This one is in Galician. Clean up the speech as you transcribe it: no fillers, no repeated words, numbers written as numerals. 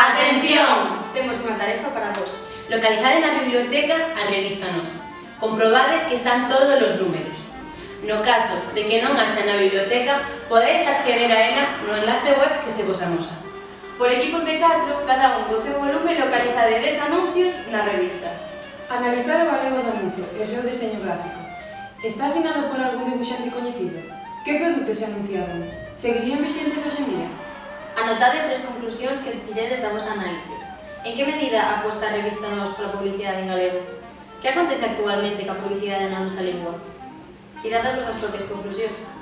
Atención! Temos unha tarefa para vos. Localizade na biblioteca a revista Nos. Comprobade que están todos os números. No caso de que non haxa na biblioteca, podedes acceder a ela no enlace web que se vos amosa. Por equipos de 4, cada un co seu volume localizade 10 anuncios na revista. Analizade o galego do anuncio e o seu deseño gráfico. Está asinado por algún dibuixante coñecido? Que produtos se anunciaron? Seguirían vixentes hoxe en día? Anotade 3 conclusións que tiredes da vosa análise. En que medida aposta a revista Nos pola publicidade en galego? Que acontece actualmente ca publicidade na nosa lingua? Tirade as vosas propias conclusións.